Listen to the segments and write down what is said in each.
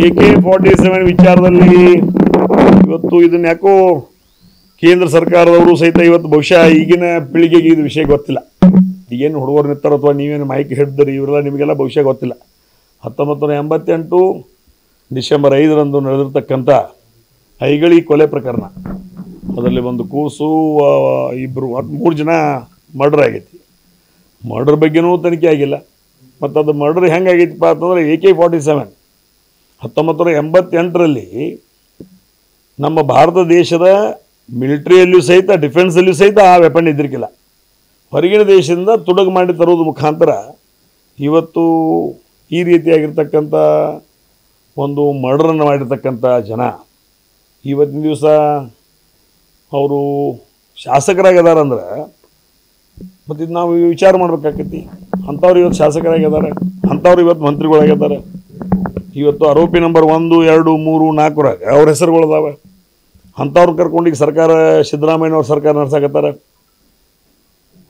AK-47 ವಿಚಾರದಲ್ಲಿ ಇವತ್ತು ಇದನ್ನ ಯಾಕೋ ಕೇಂದ್ರ ಸರ್ಕಾರದವರು ಸಹಿತ ಇವತ್ತು ಬಹುಶಃ ಈಗಿನ ಪೀಳಿಗೆಗೆ ಇದು ವಿಷಯ ಗೊತ್ತಿಲ್ಲ. ಈಗೇನು ಹುಡುಗರು ನಿಂತಾರೋ ಅಥವಾ ನೀವೇನು ಮೈಕ್ ಹಿಡಿದ್ರಿ ಇವರೆಲ್ಲ ನಿಮಗೆಲ್ಲ ಬಹುಶಃ ಗೊತ್ತಿಲ್ಲ. 1988 ಡಿಸೆಂಬರ್ 5ರಂದು ನಡೆದಿರ್ತಕ್ಕಂಥ ಐಗಳಿ ಕೊಲೆ ಪ್ರಕರಣ, ಅದರಲ್ಲಿ ಒಂದು ಕೂಸು, ಇಬ್ಬರು 3 ಜನ ಮರ್ಡರ್ ಆಗೈತಿ. ಮರ್ಡರ್ ಬಗ್ಗೆನೂ ತನಿಖೆ ಆಗಿಲ್ಲ. ಮತ್ತು ಅದು ಮರ್ಡರ್ ಹೆಂಗಾಗೈತಿಪ್ಪ ಅಂತಂದರೆ AK-47 1988ರಲ್ಲಿ ನಮ್ಮ ಭಾರತ ದೇಶದ ಮಿಲಿಟ್ರಿಯಲ್ಲಿಯೂ ಸಹಿತ ಡಿಫೆನ್ಸಲ್ಲಿಯೂ ಸಹಿತ ಆ ವೆಪನ್ ಇದ್ದಿರಲಿಲ್ಲ. ಹೊರಗಿನ ದೇಶದಿಂದ ತುಡುಗು ಮಾಡಿ ತರೋದು ಮುಖಾಂತರ ಇವತ್ತು ಈ ರೀತಿಯಾಗಿರ್ತಕ್ಕಂಥ ಒಂದು ಮರ್ಡರನ್ನು ಮಾಡಿರ್ತಕ್ಕಂಥ ಜನ ಇವತ್ತಿನ ದಿವಸ ಅವರು ಶಾಸಕರಾಗಿದ್ದಾರಂದ್ರೆ ಮತ್ತು ಇದು ನಾವು ವಿಚಾರ ಮಾಡ್ಬೇಕಾಕೈತಿ. ಅಂಥವ್ರು ಇವತ್ತು ಶಾಸಕರಾಗಿದ್ದಾರೆ, ಅಂಥವ್ರು ಇವತ್ತು ಮಂತ್ರಿಗಳಾಗಿದ್ದಾರೆ. ಇವತ್ತು ಆರೋಪಿ ನಂಬರ್ 1, 2, 3, 4ರಾಗ ಅವ್ರ ಹೆಸರುಗಳಿದಾವೆ. ಅಂಥವ್ರು ಕರ್ಕೊಂಡು ಈಗ ಸರ್ಕಾರ ಸಿದ್ದರಾಮಯ್ಯನವ್ರ ಸರ್ಕಾರ ನಡೆಸಾಕತ್ತಾರೆ.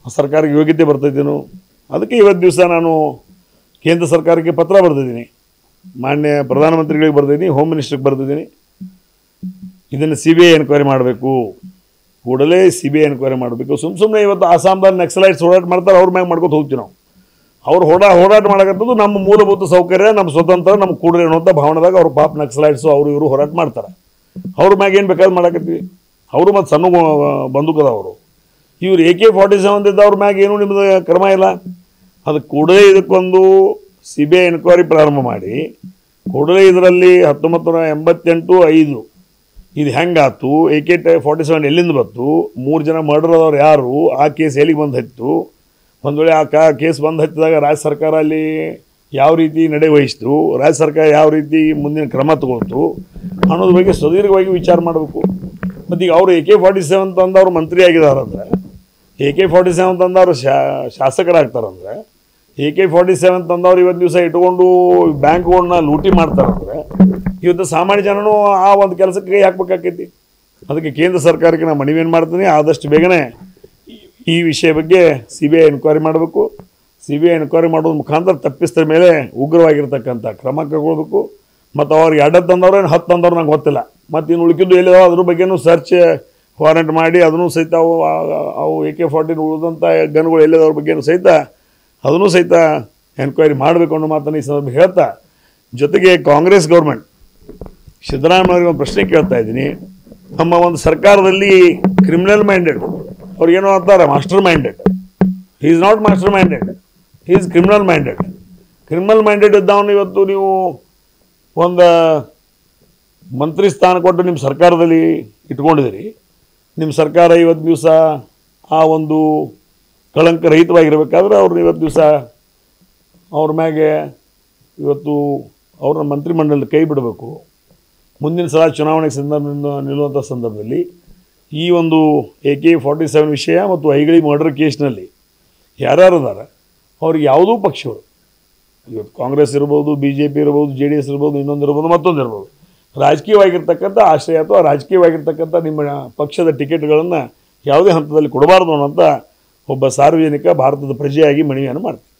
ಸರ್ಕಾರಕ್ಕೆ ಯೋಗ್ಯತೆ ಬರ್ತೈತೇನು? ಅದಕ್ಕೆ ಇವತ್ತು ದಿವಸ ನಾನು ಕೇಂದ್ರ ಸರ್ಕಾರಕ್ಕೆ ಪತ್ರ ಬರೆದಿದ್ದೀನಿ, ಮಾನ್ಯ ಪ್ರಧಾನಮಂತ್ರಿಗಳಿಗೆ ಬರೆದಿದ್ದೀನಿ, ಹೋಮ್ ಮಿನಿಸ್ಟ್ರಿಗೆ ಬರೆದಿದ್ದೀನಿ. ಇದನ್ನು CBI ಎನ್ಕ್ವೈರಿ ಮಾಡಬೇಕು, ಕೂಡಲೇ CBI ಎನ್ಕ್ವೈರಿ ಮಾಡಬೇಕು. ಸುಮ್ಮನೆ ಇವತ್ತು ಆಸಾಮ್ದಲ್ಲಿ ನಕ್ಸಲೈಟ್ಸ್ ಹೋರಾಟ ಮಾಡ್ತಾರೆ, ಅವ್ರ ಮ್ಯಾಗ ಮಾಡ್ಕೊತ ಹೋಗ್ತೀವಿ ನಾವು. ಅವ್ರು ಹೋರಾಟ ಮಾಡಕತ್ತದು ನಮ್ಮ ಮೂಲಭೂತ ಸೌಕರ್ಯ, ನಮ್ಮ ಸ್ವತಂತ್ರ, ನಮ್ಮ ಕೂಡಲೇ ಅನ್ನುವಂಥ ಭಾವನೆದಾಗ ಅವ್ರು ಪಾಪ ನಕ್ಸಲೈಟ್ಸು ಅವರು ಇವರು ಹೋರಾಟ ಮಾಡ್ತಾರೆ. ಅವ್ರ ಮ್ಯಾಗ ಏನು ಬೇಕಾದ್ರೆ ಮಾಡಕತ್ತೀವಿ. ಅವರು ಮತ್ತು ಸಣ್ಣ ಬಂದೂಕದವರು. ಇವ್ರು AK-47 ಇದ್ದವ್ರ ಮ್ಯಾಗ ಏನೂ ನಿಮ್ಮದು ಕ್ರಮ ಇಲ್ಲ. ಅದು ಕೂಡಲೇ ಇದಕ್ಕೊಂದು CBI ಎನ್ಕ್ವೈರಿ ಪ್ರಾರಂಭ ಮಾಡಿ ಕೂಡಲೇ ಇದರಲ್ಲಿ 1988 5 ಇದು ಹೆಂಗಾತು, AK-47 ಎಲ್ಲಿಂದ ಬಂತು, 3 ಜನ ಮರ್ಡರ್ ಆದವ್ರು ಯಾರು, ಆ ಕೇಸ್ ಎಲ್ಲಿಗೆ ಬಂದು ಹತ್ತಿತು, ಒಂದು ವೇಳೆ ಆ ಕೇಸ್ ಬಂದು ಹತ್ತಿದಾಗ ರಾಜ್ಯ ಸರ್ಕಾರ ಅಲ್ಲಿ ಯಾವ ರೀತಿ ನಡೆ ವಹಿಸ್ತು, ರಾಜ್ಯ ಸರ್ಕಾರ ಯಾವ ರೀತಿ ಮುಂದಿನ ಕ್ರಮ ತಗೊಳ್ತು ಅನ್ನೋದ್ರ ಬಗ್ಗೆ ಸುದೀರ್ಘವಾಗಿ ವಿಚಾರ ಮಾಡಬೇಕು. ಮತ್ತು ಈಗ ಅವರು AK-47 ತಂದವರು ಮಂತ್ರಿ ಆಗಿದಾರಂದ್ರೆ, AK-47 ತಂದವರು ಶಾಸಕರಾಗ್ತಾರಂದ್ರೆ, AK-47 ತಂದವ್ರು ಇವತ್ತು ದಿವಸ ಇಟ್ಕೊಂಡು ಬ್ಯಾಂಕ್ಗಳನ್ನ ಲೂಟಿ ಮಾಡ್ತಾರಂದ್ರೆ ಇವತ್ತು ಸಾಮಾನ್ಯ ಜನನೂ ಆ ಒಂದು ಕೆಲಸಕ್ಕೆ ಹಾಕ್ಬೇಕಾಕೈತಿ. ಅದಕ್ಕೆ ಕೇಂದ್ರ ಸರ್ಕಾರಕ್ಕೆ ನಾನು ಮನವಿಯನ್ನು ಮಾಡ್ತೀನಿ, ಆದಷ್ಟು ಬೇಗನೆ ಈ ವಿಷಯ ಬಗ್ಗೆ CBI ಎನ್ಕ್ವೈರಿ ಮಾಡಬೇಕು. CBI ಎನ್ಕ್ವೈರಿ ಮಾಡೋದ್ರ ಮುಖಾಂತರ ತಪ್ಪಿಸ್ತರ ಮೇಲೆ ಉಗ್ರವಾಗಿರ್ತಕ್ಕಂಥ ಕ್ರಮ ಕೈಗೊಳ್ಬೇಕು. ಮತ್ತು ಅವ್ರಿಗೆ 2 ತಂದವ್ರು 10 ತಂದವ್ರು ನಂಗೆ ಗೊತ್ತಿಲ್ಲ. ಮತ್ತು ಇನ್ನು ಉಳಿಕಿದ್ದು ಎಲ್ಲಿದಾವೆ ಅದ್ರ ಬಗ್ಗೆನೂ ಸರ್ಚ್ ವಾರೆಂಟ್ ಮಾಡಿ ಅದನ್ನು ಸಹಿತ ಅವು AK-47 ಉಳಿದಂಥ ಗನ್ಗಳು ಎಲ್ಲಿದವ್ರ ಬಗ್ಗೆನೂ ಸಹಿತ ಅದನ್ನು ಸಹಿತ ಎನ್ಕ್ವೈರಿ ಮಾಡಬೇಕು ಅನ್ನೋ ಮಾತನ್ನು ಈ ಸಂದರ್ಭ ಹೇಳ್ತಾ, ಜೊತೆಗೆ ಕಾಂಗ್ರೆಸ್ ಗೌರ್ಮೆಂಟ್ ಸಿದ್ದರಾಮಯ್ಯವ್ರಿಗೆ ಒಂದು ಪ್ರಶ್ನೆ ಕೇಳ್ತಾ ಇದ್ದೀನಿ. ನಮ್ಮ ಒಂದು ಸರ್ಕಾರದಲ್ಲಿ ಕ್ರಿಮಿನಲ್ ಮೈಂಡೆಡ್ ಅವ್ರಿಗೇನೋ ಅಂತಾರೆ master minded. He is not master minded, he is criminal minded. Criminal minded ಇದ್ದವನು ಇವತ್ತು ನೀವು ಒಂದು ಮಂತ್ರಿ ಸ್ಥಾನ ಕೊಟ್ಟು ನಿಮ್ಮ ಸರ್ಕಾರದಲ್ಲಿ ಇಟ್ಕೊಂಡಿದ್ದೀರಿ. ನಿಮ್ಮ ಸರ್ಕಾರ ಇವತ್ತು ದಿವಸ ಆ ಒಂದು ಕಳಂಕ ರಹಿತವಾಗಿರಬೇಕಾದ್ರೆ ಅವ್ರನ್ನ ಇವತ್ತು ದಿವಸ ಅವ್ರ ಮ್ಯಾಗೆ ಇವತ್ತು ಅವ್ರನ್ನ ಮಂತ್ರಿಮಂಡಲದ ಕೈ ಬಿಡಬೇಕು. ಮುಂದಿನ ಸಲ ಚುನಾವಣೆ ನಿಲ್ಲುವಂಥ ಸಂದರ್ಭದಲ್ಲಿ ಈ ಒಂದು AK-47 ವಿಷಯ ಮತ್ತು ಐಗಳಿ ಮರ್ಡರ್ ಕೇಸ್ನಲ್ಲಿ ಯಾರ್ಯಾರು ಇದ್ದಾರೆ ಅವ್ರಿಗೆ ಯಾವುದೂ ಪಕ್ಷಗಳು, ಇವತ್ತು ಕಾಂಗ್ರೆಸ್ ಇರ್ಬೋದು, BJP ಇರ್ಬೋದು, JDS ಇರ್ಬೋದು, ಇನ್ನೊಂದು ಇರ್ಬೋದು, ಮತ್ತೊಂದು ಇರ್ಬೋದು, ರಾಜಕೀಯವಾಗಿರ್ತಕ್ಕಂಥ ಆಶ್ರಯ ಅಥವಾ ರಾಜಕೀಯವಾಗಿರ್ತಕ್ಕಂಥ ನಿಮ್ಮ ಪಕ್ಷದ ಟಿಕೆಟ್ಗಳನ್ನು ಯಾವುದೇ ಹಂತದಲ್ಲಿ ಕೊಡಬಾರ್ದು ಅನ್ನೋಂಥ ಒಬ್ಬ ಸಾರ್ವಜನಿಕ ಭಾರತದ ಪ್ರಜೆಯಾಗಿ ಮನವಿಯನ್ನು ಮಾಡ್ತೀನಿ.